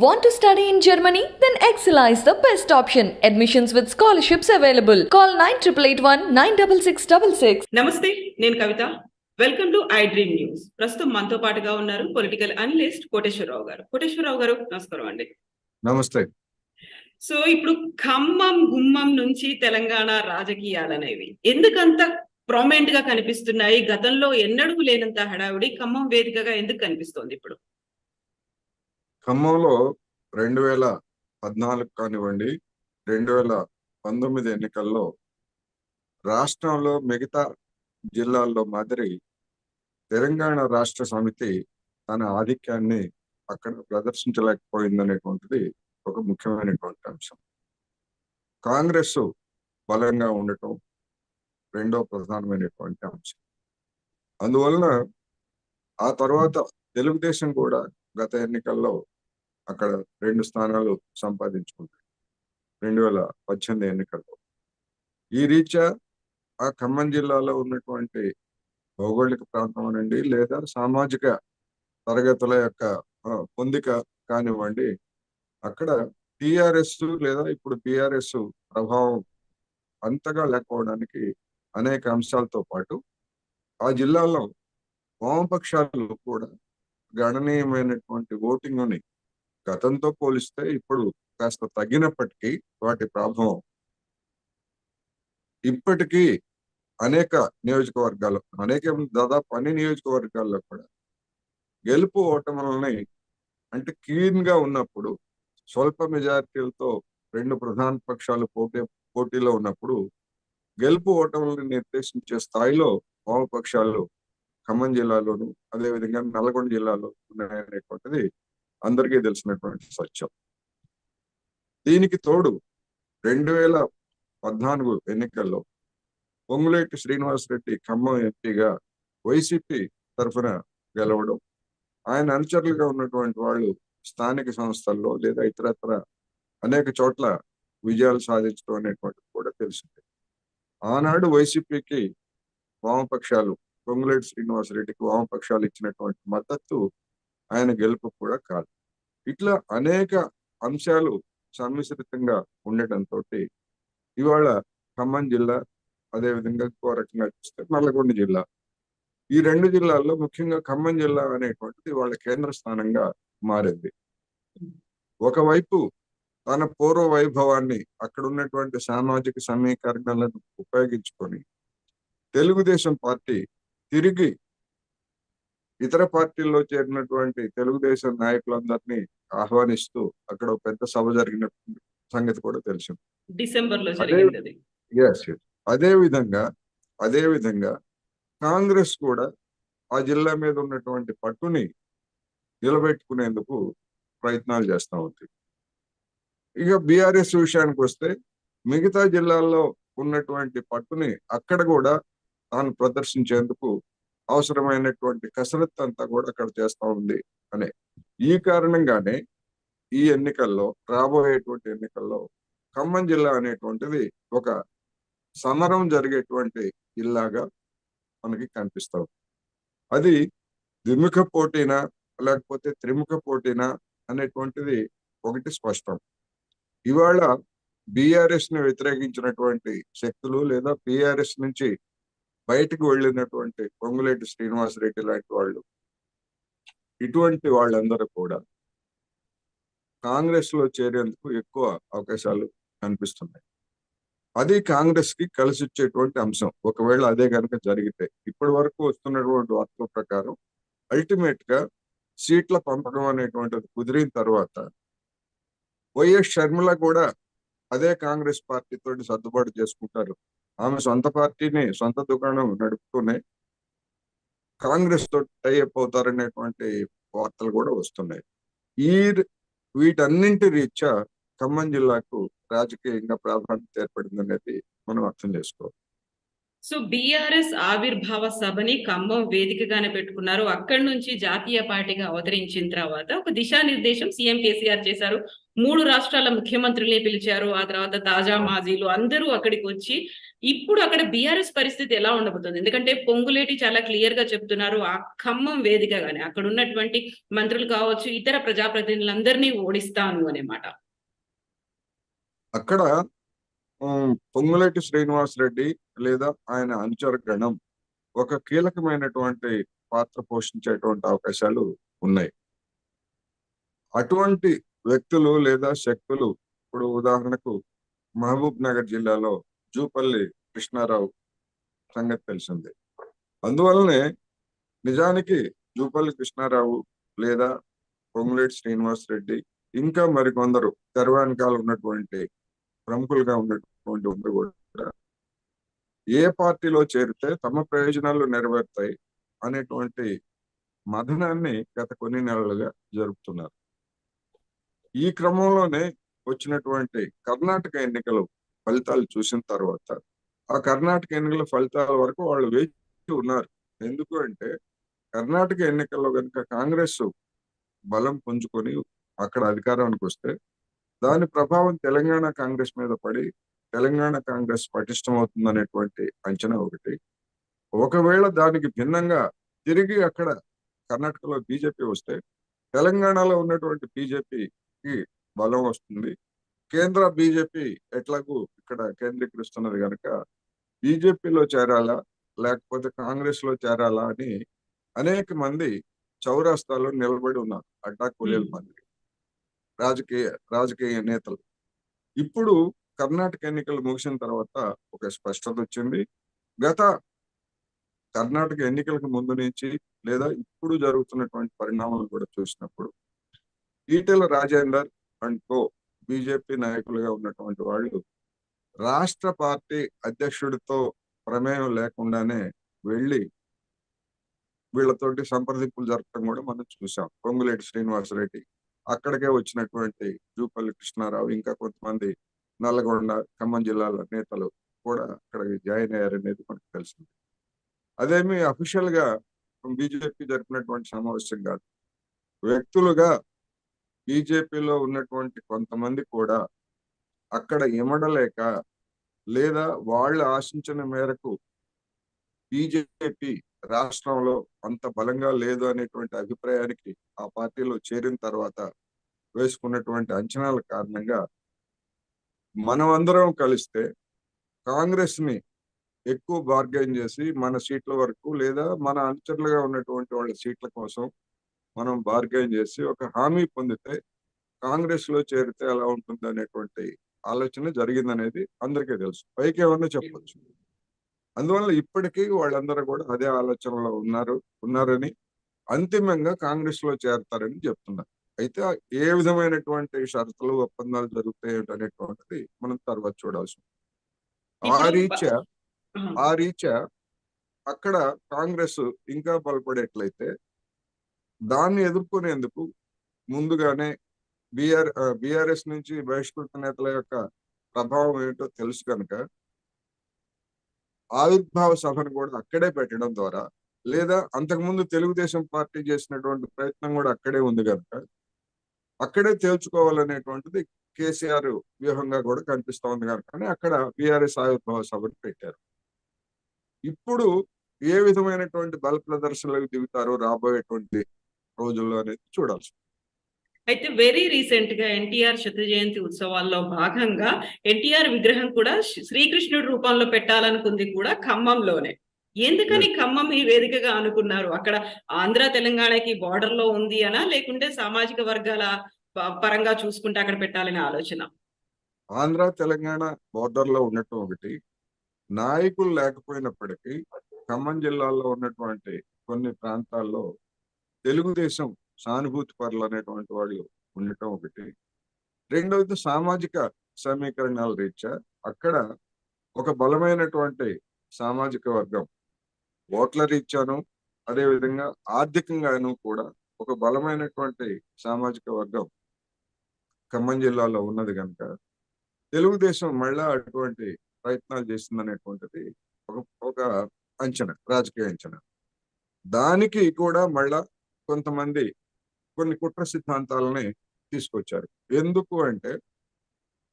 Want to study in Germany? Then Excella is the best option. Admissions with scholarships available. Call 9881 96666. నమస్తే, నేను Kavitha. Welcome to I dream news. ప్రస్తుతం మనతో పాటుగా ఉన్నారు political analyst Koteswararao గారు. కోటేశ్వరరావు గారు, నమస్కారం అండి. నమస్తే. సో ఇప్పుడు ఖమ్మం గుమ్మం నుంచి తెలంగాణ రాజకీయాలనేవి ఎందుకంత ప్రామినెంట్ గా కనిపిస్తున్నాయి? గతంలో ఎన్నడూ లేనంత హడావుడి ఖమ్మం వేదికగా ఎందుకు కనిపిస్తోంది ఇప్పుడు? ఖమ్మంలో 2014 కానివ్వండి, 2019 ఎన్నికల్లో రాష్ట్రంలో మిగతా జిల్లాల్లో మాదిరి తెలంగాణ రాష్ట్ర సమితి తన ఆధిక్యాన్ని అక్కడ ప్రదర్శించలేకపోయిందనేటువంటిది ఒక ముఖ్యమైనటువంటి అంశం. కాంగ్రెస్ బలంగా ఉండటం రెండో ప్రధానమైనటువంటి అంశం. అందువలన ఆ తర్వాత తెలుగుదేశం కూడా గత ఎన్నికల్లో అక్కడ 2 స్థానాలు సంపాదించుకుంది 2018 ఎన్నికల్లో. ఈ రీత్యా ఆ ఖమ్మం జిల్లాలో ఉన్నటువంటి భౌగోళిక ప్రాంతం అనండి, లేదా సామాజిక తరగతుల యొక్క పొందిక కానివ్వండి, అక్కడ టిఆర్ఎస్ లేదా ఇప్పుడు బిఆర్ఎస్ ప్రభావం అంతగా లేకపోవడానికి అనేక అంశాలతో పాటు ఆ జిల్లాలో వామపక్షాలు కూడా గణనీయమైనటువంటి ఓటింగ్ని గతంతో పోలిస్తే ఇప్పుడు కాస్త తగ్గినప్పటికీ వాటి ప్రభావం ఇప్పటికీ అనేక నియోజకవర్గాల్లో, దాదాపు అన్ని నియోజకవర్గాల్లో కూడా గెలుపు ఓటములని అంటే క్లీన్ గా ఉన్నప్పుడు, స్వల్ప మెజారిటీలతో 2 ప్రధాన పక్షాలు పోటీలో ఉన్నప్పుడు గెలుపు ఓటములను నిర్దేశించే స్థాయిలో వామపక్షాలు ఖమ్మం జిల్లాలోను, అదేవిధంగా నల్గొండ జిల్లాలో ఉన్నాయనేటువంటిది అందరికీ తెలిసినటువంటి సత్యం. దీనికి తోడు 2014 ఎన్నికల్లో పొంగులేటి శ్రీనివాసరెడ్డి ఖమ్మం ఎంపీగా వైసీపీ తరఫున గెలవడం, ఆయన అనుచరులుగా ఉన్నటువంటి వాళ్ళు స్థానిక సంస్థల్లో లేదా ఇతరత్ర అనేక చోట్ల విజయాలు సాధించడం అనేటువంటిది కూడా తెలిసింది. ఆనాడు వైసీపీకి వామపక్షాలు, పొంగులేటి శ్రీనివాసరెడ్డికి వామపక్షాలు ఇచ్చినటువంటి మద్దతు ఆయన గెలుపు కూడా కాదు. ఇట్లా అనేక అంశాలు సమ్మిశ్రితంగా ఉండటంతో ఇవాళ ఖమ్మం జిల్లా, అదేవిధంగా ఇంకో రకంగా చూస్తే నల్లగొండ జిల్లా, ఈ 2 జిల్లాల్లో ముఖ్యంగా ఖమ్మం జిల్లా అనేటువంటిది వాళ్ళ కేంద్ర స్థానంగా మారింది. ఒకవైపు తన పూర్వ వైభవాన్ని, అక్కడ ఉన్నటువంటి సామాజిక సమీకరణలను ఉపయోగించుకొని తెలుగుదేశం పార్టీ తిరిగి ఇతర పార్టీల్లో చేరినటువంటి తెలుగుదేశం నాయకులందరినీ ఆహ్వానిస్తూ అక్కడ పెద్ద సభ జరిగిన సంగతి కూడా తెలిసింది. డిసెంబర్లో జరిగింది. అదే విధంగా కాంగ్రెస్ కూడా ఆ జిల్లా మీద ఉన్నటువంటి పట్టుని నిలబెట్టుకునేందుకు ప్రయత్నాలు చేస్తూ ఉంది. ఇక బిఆర్ఎస్ విషయానికి వస్తే మిగతా జిల్లాల్లో ఉన్నటువంటి పట్టుని అక్కడ కూడా తాను ప్రదర్శించేందుకు అవసరమైనటువంటి కసరత్తు అంతా కూడా అక్కడ చేస్తూ ఉంది అనే ఈ కారణంగానే ఈ ఎన్నికల్లో, రాబోయేటువంటి ఎన్నికల్లో ఖమ్మం జిల్లా అనేటువంటిది ఒక సమరం జరిగేటువంటి జిల్లాగా మనకి కనిపిస్తాం. అది ద్విముఖ పోటీనా లేకపోతే త్రిముఖ పోటీనా అనేటువంటిది ఒకటి స్పష్టం. ఇవాళ బిఆర్ఎస్ ని వ్యతిరేకించినటువంటి శక్తులు లేదా బిఆర్ఎస్ నుంచి బయటకు వెళ్ళినటువంటి పొంగులేటి శ్రీనివాసరెడ్డి లాంటి వాళ్ళు, ఇటువంటి వాళ్ళందరూ కూడా కాంగ్రెస్ లో చేరేందుకు ఎక్కువ అవకాశాలు కనిపిస్తున్నాయి. అది కాంగ్రెస్ కి కలిసి వచ్చేటువంటి అంశం. ఒకవేళ అదే కనుక జరిగితే, ఇప్పటి వరకు వస్తున్నటువంటి వార్తల ప్రకారం అల్టిమేట్ గా సీట్ల పంపకం అనేటువంటిది కుదిరిన తర్వాత వైఎస్ షర్మిల కూడా అదే కాంగ్రెస్ పార్టీతో సర్దుబాటు చేసుకుంటారు. ఆమె సొంత పార్టీని, సొంత దుకాణం నడుపుతూనే కాంగ్రెస్ తో టైఅప్ అవుతారనేటువంటి వార్తలు కూడా వస్తున్నాయి. వీటన్నింటి రీత్యా ఖమ్మం జిల్లాకు రాజకీయంగా ప్రాధాన్యత ఏర్పడింది అనేది మనం అర్థం చేసుకోవాలి. సో బీఆర్ఎస్ ఆవిర్భావ సభని ఖమ్మం వేదికగానే పెట్టుకున్నారు. అక్కడి నుంచి జాతీయ పార్టీగా అవతరించిన తర్వాత ఒక దిశానిర్దేశం సీఎం కేసీఆర్ చేశారు. 3 రాష్ట్రాల ముఖ్యమంత్రుల్ని పిలిచారు. ఆ తర్వాత తాజా మాజీలు అందరూ అక్కడికి వచ్చి ఇప్పుడు అక్కడ బీఆర్ఎస్ పరిస్థితి ఎలా ఉండబోతుంది? ఎందుకంటే పొంగులేటి చాలా క్లియర్ గా చెప్తున్నారు. ఆ ఖమ్మం వేదికగానే అక్కడ ఉన్నటువంటి మంత్రులు కావచ్చు, ఇతర ప్రజాప్రతినిధులందరినీ ఓడిస్తాను అనే మాట. అక్కడ పొంగులేటి శ్రీనివాసరెడ్డి లేదా ఆయన అనుచర గణం ఒక కీలకమైనటువంటి పాత్ర పోషించేటువంటి అవకాశాలు ఉన్నాయి. అటువంటి వ్యక్తులు లేదా శక్తులు ఇప్పుడు ఉదాహరణకు మహబూబ్ నగర్ జిల్లాలో జూపల్లి కృష్ణారావు సంగతి తెలిసిందే. అందువల్లనే నిజానికి జూపల్లి కృష్ణారావు లేదా పొంగులేటి శ్రీనివాసరెడ్డి ఇంకా మరికొందరు తెర వెనకాల ఉన్నటువంటి ప్రముఖులుగా ఉన్నటువంటి ఉండి కూడా ఏ పార్టీలో చేరితే తమ ప్రయోజనాలు నెరవేరుతాయి అనేటువంటి మథనాన్ని గత కొన్ని నెలలుగా జరుపుతున్నారు. ఈ క్రమంలోనే వచ్చినటువంటి కర్ణాటక ఎన్నికలు ఫలితాలు చూసిన తర్వాత ఆ కర్ణాటక ఎన్నికల ఫలితాల వరకు వాళ్ళు వేచి ఉన్నారు. ఎందుకు అంటే కర్ణాటక ఎన్నికల్లో కనుక కాంగ్రెస్ బలం పుంజుకొని అక్కడ అధికారానికి వస్తే దాని ప్రభావం తెలంగాణ కాంగ్రెస్ మీద పడి తెలంగాణ కాంగ్రెస్ పటిష్టమవుతుంది అనేటువంటి అంచనా ఒకటి. ఒకవేళ దానికి భిన్నంగా తిరిగి అక్కడ కర్ణాటకలో బీజేపీ వస్తే తెలంగాణలో ఉన్నటువంటి బీజేపీకి బలం వస్తుంది. కేంద్ర బీజేపీ ఎట్లాగూ ఇక్కడ కేంద్రీకరిస్తున్నది కనుక బీజేపీలో చేరాలా లేకపోతే కాంగ్రెస్ లో చేరాలా అని అనేక మంది చౌరాస్తాలో నిలబడి ఉన్నారు. అడ్డా కూలీల మంది రాజకీయ నేతలు. ఇప్పుడు కర్ణాటక ఎన్నికలు ముగిసిన తర్వాత ఒక స్పష్టత వచ్చింది. గత కర్ణాటక ఎన్నికలకు ముందు నుంచి లేదా ఇప్పుడు జరుగుతున్నటువంటి పరిణామాలు కూడా చూసినప్పుడు Etela Rajender and co BJP నాయకులుగా ఉన్నటువంటి వాళ్ళు రాష్ట్ర పార్టీ అధ్యక్షుడితో ప్రమేయం లేకుండానే వెళ్ళి వీళ్ళతోటి సంప్రదింపులు జరపడం కూడా మనం చూసాం. పొంగులేటి శ్రీనివాసరెడ్డి అక్కడికే వచ్చినటువంటి జూపల్లి కృష్ణారావు ఇంకా కొంతమంది నల్లగొండ ఖమ్మం జిల్లాల నేతలు కూడా అక్కడికి జాయిన్ అయ్యారనేది మనకు తెలిసింది. అదేమి అఫీషియల్ గా బీజేపీ జరిపినటువంటి సమావేశం కాదు. వ్యక్తులుగా బీజేపీలో ఉన్నటువంటి కొంతమంది కూడా అక్కడ ఇమడలేక లేదా వాళ్ళు ఆశించిన మేరకు బీజేపీ రాష్ట్రంలో అంత బలంగా లేదు అనేటువంటి అభిప్రాయానికి ఆ పార్టీలో చేరిన తర్వాత వేసుకున్నటువంటి అంచనాల కారణంగా మనమందరం కలిస్తే కాంగ్రెస్ ని ఎక్కువ బార్గెన్ చేసి మన సీట్ల వరకు లేదా మన అనుచరులుగా ఉన్నటువంటి వాళ్ళ సీట్ల కోసం మనం బార్గెన్ చేసి ఒక హామీ పొందితే కాంగ్రెస్ లో చేరితే ఎలా ఉంటుంది అనేటువంటి ఆలోచన జరిగిందనేది అందరికీ తెలుసు. పైకి ఏమన్నా చెప్పొచ్చు. అందువల్ల ఇప్పటికీ వాళ్ళందరూ కూడా అదే ఆలోచనలో ఉన్నారని అంతిమంగా కాంగ్రెస్ లో చేరతారని చెప్తున్నారు. అయితే ఏ విధమైనటువంటి షరతులు ఒప్పందాలు జరుగుతాయి అనేటువంటిది మనం తర్వాత చూడాల్సి ఉంది. ఆ రీత్యా అక్కడ కాంగ్రెస్ ఇంకా బలపడేట్లయితే దాన్ని ఎదుర్కొనేందుకు ముందుగానే బీఆర్ఎస్ నుంచి బహిష్కృత నేతల యొక్క ప్రభావం ఏంటో తెలుసు కనుక ఆవిర్భావ సభను కూడా అక్కడే పెట్టడం ద్వారా లేదా అంతకుముందు తెలుగుదేశం పార్టీ చేసినటువంటి ప్రయత్నం కూడా అక్కడే ఉంది కనుక అక్కడే తేల్చుకోవాలనేటువంటిది కేసీఆర్ వ్యూహంగా కూడా కనిపిస్తా ఉంది కనుక అక్కడ బీఆర్ఎస్ ఆవిర్భావ సభను పెట్టారు. ఇప్పుడు ఏ విధమైనటువంటి బల ప్రదర్శనలకు దిగుతారో రాబోయేటువంటి రోజుల్లో అనేది చూడాల్సి. అయితే వెరీ రీసెంట్ గా ఎన్టీఆర్ శత జయంతి ఉత్సవాల్లో భాగంగా ఎన్టీఆర్ విగ్రహం కూడా శ్రీకృష్ణుడి రూపంలో పెట్టాలనుకుంది కూడా ఖమ్మంలోనే. ఎందుకని ఖమ్మం ఈ వేదికగా అనుకున్నారు? అక్కడ ఆంధ్ర తెలంగాణకి బార్డర్ లో ఉంది అనా, లేకుంటే సామాజిక వర్గాల పరంగా చూసుకుంటే అక్కడ పెట్టాలనే ఆలోచన? ఆంధ్ర తెలంగాణ బార్డర్ లో ఉండటం ఒకటి, నాయకులు లేకపోయినప్పటికీ ఖమ్మం జిల్లాలో ఉన్నటువంటి కొన్ని ప్రాంతాల్లో తెలుగుదేశం సానుభూతి పరులు అనేటువంటి వాళ్ళు ఉండటం ఒకటి. రెండవది సామాజిక సమీకరణాల రీత్యా అక్కడ ఒక బలమైనటువంటి సామాజిక వర్గం ఓట్ల రీత్యాను అదేవిధంగా ఆర్థికంగాను కూడా ఒక బలమైనటువంటి సామాజిక వర్గం ఖమ్మం జిల్లాలో ఉన్నది కనుక తెలుగుదేశం మళ్ళా అటువంటి ప్రయత్నాలు చేసిందనేటువంటిది ఒక ఒక అంచనా, రాజకీయ అంచనా. దానికి కూడా మళ్ళా కొంతమంది కొన్ని కుట్ర సిద్ధాంతాలని తీసుకొచ్చారు. ఎందుకు అంటే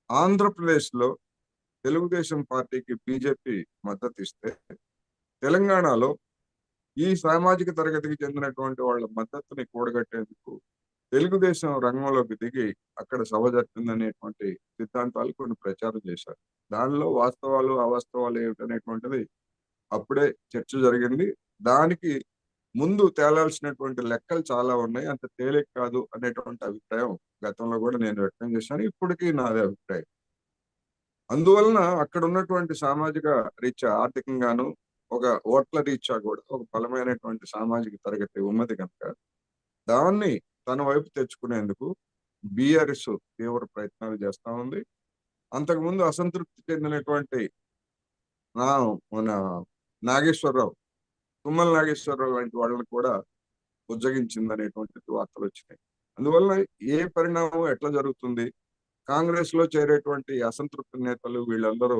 ఆంధ్రప్రదేశ్ లో తెలుగుదేశం పార్టీకి బీజేపీ మద్దతు ఇస్తే తెలంగాణలో ఈ సామాజిక తరగతికి చెందినటువంటి వాళ్ళ మద్దతుని కూడగట్టేందుకు తెలుగుదేశం రంగంలోకి దిగి అక్కడ సభ జరిపిందనేటువంటి సిద్ధాంతాలు కొన్ని ప్రచారం చేశారు. దానిలో వాస్తవాలు అవాస్తవాలు ఏమిటనేటువంటిది అప్పుడే చర్చ జరిగింది. దానికి ముందు తేలాల్సినటువంటి లెక్కలు చాలా ఉన్నాయి, అంత తేలిక కాదు అనేటువంటి అభిప్రాయం గతంలో కూడా నేను వ్యక్తం చేశాను, ఇప్పటికీ నాదే అభిప్రాయం. అందువలన అక్కడ ఉన్నటువంటి సామాజిక రీత్యా ఆర్థికంగాను ఒక ఓట్ల రీత్యా కూడా ఒక బలమైనటువంటి సామాజిక తరగతి ఉన్నది కనుక దాన్ని తన వైపు తెచ్చుకునేందుకు బీఆర్ఎస్ తీవ్ర ప్రయత్నాలు చేస్తా ఉంది. అంతకుముందు అసంతృప్తి చెందినటువంటి మన నాగేశ్వరరావు, తుమ్మల నాగేశ్వరరావు లాంటి వాళ్ళని కూడా ఉజ్జగించింది అనేటువంటి వార్తలు వచ్చినాయి. అందువల్ల ఏ పరిణామం ఎట్లా జరుగుతుంది, కాంగ్రెస్ లో చేరేటువంటి అసంతృప్తి నేతలు వీళ్ళందరూ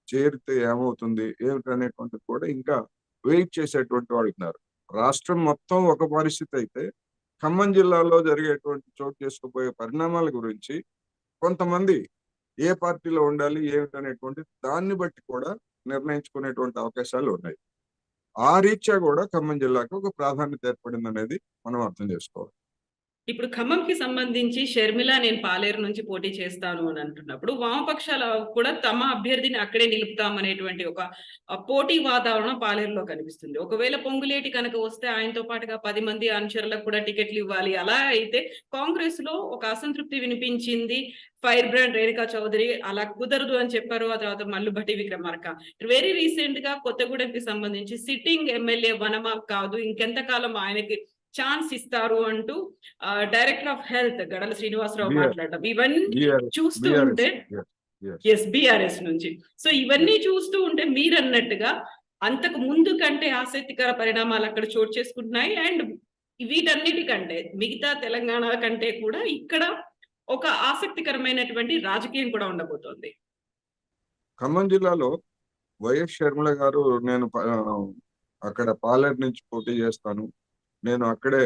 చేరితే ఏమవుతుంది ఏమిటనేటువంటిది కూడా ఇంకా వెయిట్ చేసేటువంటి వాళ్ళు ఉన్నారు. రాష్ట్రం మొత్తం ఒక పరిస్థితి అయితే ఖమ్మం జిల్లాలో జరిగేటువంటి చోటు చేసుకుపోయే పరిణామాల గురించి కొంతమంది ఏ పార్టీలో ఉండాలి ఏమిటనేటువంటి దాన్ని బట్టి కూడా నిర్ణయించుకునేటువంటి అవకాశాలు ఉన్నాయి. ఆ రీత్యా కూడా ఖమ్మం జిల్లాకు ఒక ప్రాధాన్యత ఏర్పడింది అనేది మనం అర్థం చేసుకోవాలి. ఇప్పుడు ఖమ్మంకి సంబంధించి షర్మిల నేను పాలేరు నుంచి పోటీ చేస్తాను అని అంటున్నప్పుడు వామపక్షాలు కూడా తమ అభ్యర్థిని అక్కడే నిలుపుతామనేటువంటి ఒక పోటీ వాతావరణం పాలేరులో కనిపిస్తుంది. ఒకవేళ పొంగులేటి కనుక వస్తే ఆయనతో పాటుగా 10 మంది అనుచరులకు కూడా టికెట్లు ఇవ్వాలి. అలా అయితే కాంగ్రెస్ లో ఒక అసంతృప్తి వినిపించింది. ఫైర్ బ్రాండ్ రేణుకా చౌదరి అలా కుదరదు అని చెప్పారు. ఆ తర్వాత మల్లుభట్టి విక్రమార్క వెరీ రీసెంట్ గా కొత్తగూడెంకి సంబంధించి సిట్టింగ్ ఎమ్మెల్యే వనమా కాదు ఇంకెంతకాలం ఆయనకి ఛాన్స్ ఇస్తారు అంటూ డైరెక్టర్ ఆఫ్ హెల్త్ గడల శ్రీనివాసరావు మాట్లాడటం ఇవన్నీ చూస్తూ ఉంటే బీఆర్ఎస్ నుంచి సో ఇవన్నీ చూస్తూ ఉంటే మీరు అన్నట్టుగా అంతకు ముందు కంటే ఆసక్తికర పరిణామాలు అక్కడ చోటు చేసుకుంటున్నాయి. అండ్ వీటన్నిటికంటే మిగతా తెలంగాణ కంటే కూడా ఇక్కడ ఒక ఆసక్తికరమైనటువంటి రాజకీయం కూడా ఉండబోతోంది. ఖమ్మం జిల్లాలో వైఎస్ షర్మిల గారు నేను అక్కడ పాలేరు నుంచి పోటీ చేస్తాను, నేను అక్కడే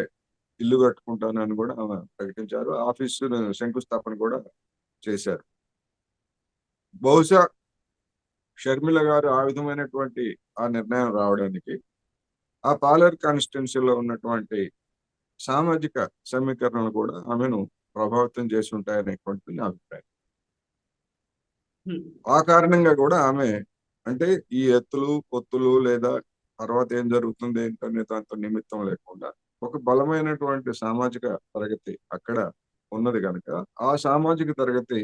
ఇల్లు కట్టుకుంటాను అని కూడా ఆమె ప్రకటించారు. ఆఫీసు శంకుస్థాపన కూడా చేశారు. బహుశా షర్మిల గారు ఆ విధమైనటువంటి ఆ నిర్ణయం రావడానికి ఆ పాలేరు కాన్స్టిట్యున్సీలో ఉన్నటువంటి సామాజిక సమీకరణలు కూడా ఆమెను ప్రభావితం చేసి ఉంటాయనేటువంటి నా అభిప్రాయం. ఆ కారణంగా కూడా ఆమె అంటే ఈ ఎత్తులు పొత్తులు లేదా తర్వాత ఏం జరుగుతుంది ఏంటనే దాంతో నిమిత్తం లేకుండా ఒక బలమైనటువంటి సామాజిక తరగతి అక్కడ ఉన్నది కనుక ఆ సామాజిక తరగతి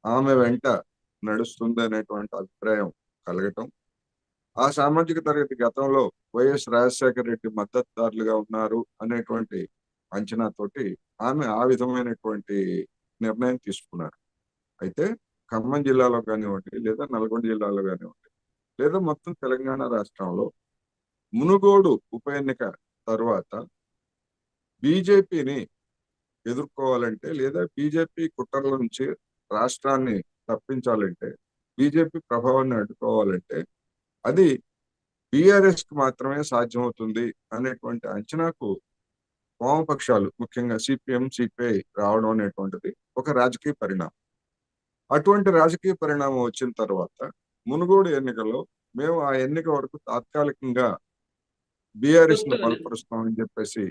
ఆమె వెంట నడుస్తుంది అనేటువంటి అభిప్రాయం కలగటం, ఆ సామాజిక తరగతి గతంలో వైఎస్ రాజశేఖర రెడ్డి మద్దతుదారులుగా ఉన్నారు అనేటువంటి అంచనాతోటి ఆమె ఆ విధమైనటువంటి నిర్ణయం తీసుకున్నారు. అయితే ఖమ్మం జిల్లాలో కానివ్వండి లేదా నల్గొండ జిల్లాలో కానివ్వండి లేదా మొత్తం తెలంగాణ రాష్ట్రంలో మునుగోడు ఉప ఎన్నిక తర్వాత బీజేపీని ఎదుర్కోవాలంటే లేదా బీజేపీ కుట్రల నుంచి రాష్ట్రాన్ని తప్పించాలంటే బీజేపీ ప్రభావాన్ని అడ్డుకోవాలంటే అది బీఆర్ఎస్ కి మాత్రమే సాధ్యమవుతుంది అనేటువంటి అంచనాకు వామపక్షాలు ముఖ్యంగా సిపిఎం సిపిఐ రావడం అనేటువంటిది ఒక రాజకీయ పరిణామం. అటువంటి రాజకీయ పరిణామం వచ్చిన తర్వాత మునుగోడు ఎన్నికల్లో మేము ఆ ఎన్నిక వరకు తాత్కాలికంగా బీఆర్ఎస్ ను బలపరుస్తామని చెప్పేసి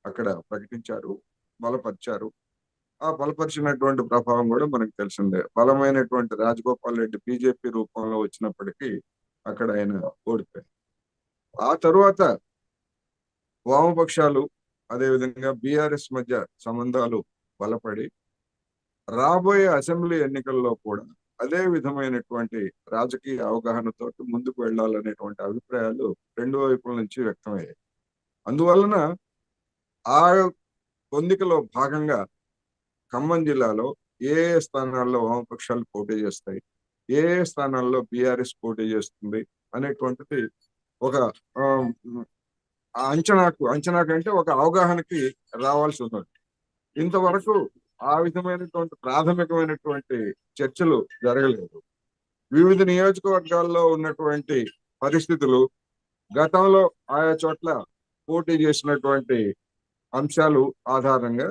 అక్కడ ప్రకటించారు, బలపరిచారు. ఆ బలపరిచినటువంటి ప్రభావం కూడా మనకు తెలిసిందే. బలమైనటువంటి రాజగోపాల్ రెడ్డి బీజేపీ రూపంలో వచ్చినప్పటికీ అక్కడ ఆయన ఓడిపోయారు. ఆ తరువాత వామపక్షాలు అదేవిధంగా బీఆర్ఎస్ మధ్య సంబంధాలు బలపడి రాబోయే అసెంబ్లీ ఎన్నికల్లో కూడా అదే విధమైనటువంటి రాజకీయ అవగాహనతో ముందుకు వెళ్ళాలనేటువంటి అభిప్రాయాలు రెండు వైపుల నుంచి వ్యక్తమయ్యాయి. అందువలన ఆ పొందికలో భాగంగా ఖమ్మం జిల్లాలో ఏ స్థానాల్లో వామపక్షాలు పోటీ చేస్తాయి, ఏ స్థానాల్లో బీఆర్ఎస్ పోటీ చేస్తుంది అనేటువంటిది ఒక అంచనాకంటే ఒక అవగాహనకి రావాల్సి ఉన్నది. ఇంతవరకు ఆ విధమైనటువంటి ప్రాథమికమైనటువంటి చర్చలు జరగలేదు. వివిధ నియోజకవర్గాల్లో ఉన్నటువంటి పరిస్థితులు, గతంలో ఆయా చోట్ల పోటీ చేసినటువంటి అంశాలు ఆధారంగా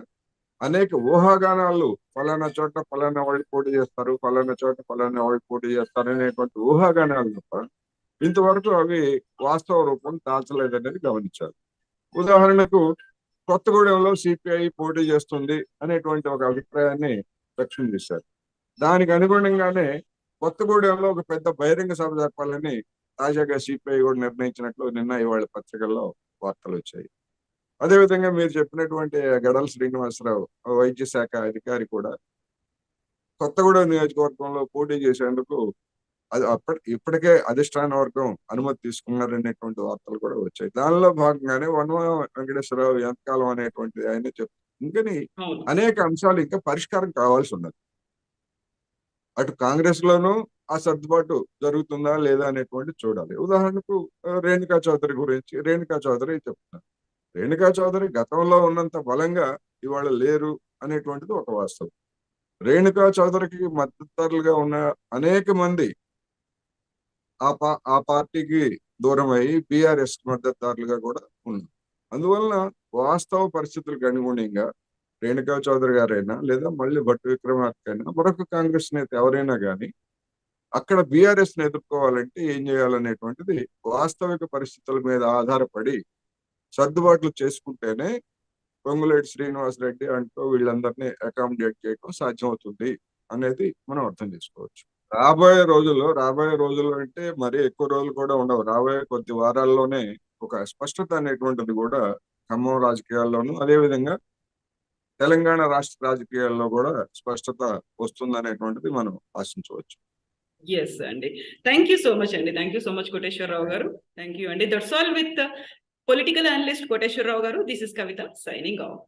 అనేక ఊహాగానాలు, ఫలానా చోట ఫలానా వాళ్ళు పోటీ చేస్తారు, ఫలానా చోట ఫలానా వాళ్ళు పోటీ చేస్తారు అనేటువంటి ఊహాగానాలు తప్ప ఇంతవరకు అవి వాస్తవ రూపం దాల్చలేదనేది గమనించాలి. ఉదాహరణకు కొత్తగూడెంలో సిపిఐ పోటీ చేస్తుంది అనేటువంటి ఒక అభిప్రాయాన్ని వ్యక్తం చేశారు. దానికి అనుగుణంగానే కొత్తగూడెంలో ఒక పెద్ద బహిరంగ సభ జరపాలని తాజాగా సిపిఐ కూడా నిర్ణయించినట్లు నిన్న ఇవాళ పత్రికల్లో వార్తలు వచ్చాయి. అదేవిధంగా మీరు చెప్పినటువంటి గడల శ్రీనివాసరావు వైద్య శాఖ అధికారి కూడా కొత్తగూడెం నియోజకవర్గంలో పోటీ చేసేందుకు అది ఇప్పటికే అధిష్టాన వర్గం అనుమతి తీసుకున్నారనేటువంటి వార్తలు కూడా వచ్చాయి. దానిలో భాగంగానే వనమ వెంకటేశ్వరరావు ఎంతకాలం అనేటువంటి ఆయన చెప్తారు. ఇంకని అవును. అనేక అంశాలు ఇంకా పరిష్కారం కావాల్సి ఉన్నది. అటు కాంగ్రెస్ లోనూ ఆ సర్దుబాటు జరుగుతుందా లేదా అనేటువంటి చూడాలి. ఉదాహరణకు రేణుకా చౌదరి గురించి రేణుకా చౌదరి చెప్తున్నారు. రేణుకా చౌదరి గతంలో ఉన్నంత బలంగా ఇవాళ లేరు అనేటువంటిది ఒక వాస్తవం. రేణుకా చౌదరికి మద్దతుదారులుగా ఉన్న అనేక మంది ఆ పార్టీకి దూరం అయ్యి బీఆర్ఎస్ మద్దతుదారులుగా కూడా ఉన్నారు. అందువలన వాస్తవ పరిస్థితులకు అనుగుణంగా రేణుకా చౌదరి గారైనా లేదా మళ్ళీ భట్టి విక్రమార్క అయినా మరొక కాంగ్రెస్ నేత ఎవరైనా కానీ అక్కడ బీఆర్ఎస్ ని ఎదుర్కోవాలంటే ఏం చేయాలనేటువంటిది వాస్తవిక పరిస్థితుల మీద ఆధారపడి సర్దుబాట్లు చేసుకుంటేనే పొంగులేటి శ్రీనివాసరెడ్డి అంటూ వీళ్ళందరినీ అకామిడేట్ చేయడం సాధ్యమవుతుంది అనేది మనం అర్థం చేసుకోవచ్చు. రాబోయే రోజుల్లో అంటే మరి ఎక్కువ రోజులు కూడా ఉండవు. రాబోయే కొద్ది వారాల్లోనే ఒక స్పష్టత అనేటువంటిది కూడా ఖమ్మం రాజకీయాల్లోనూ అదేవిధంగా తెలంగాణ రాష్ట్ర రాజకీయాల్లో కూడా స్పష్టత వస్తుందనేటువంటిది మనం ఆశించవచ్చు. ఎస్ అండి. థ్యాంక్ యూ సో మచ్ అండి. Thank you so much Koteswararao గారు. థ్యాంక్ యూ అండి. That's all with political analyst Koteswararao గారు. This is Kavitha signing of.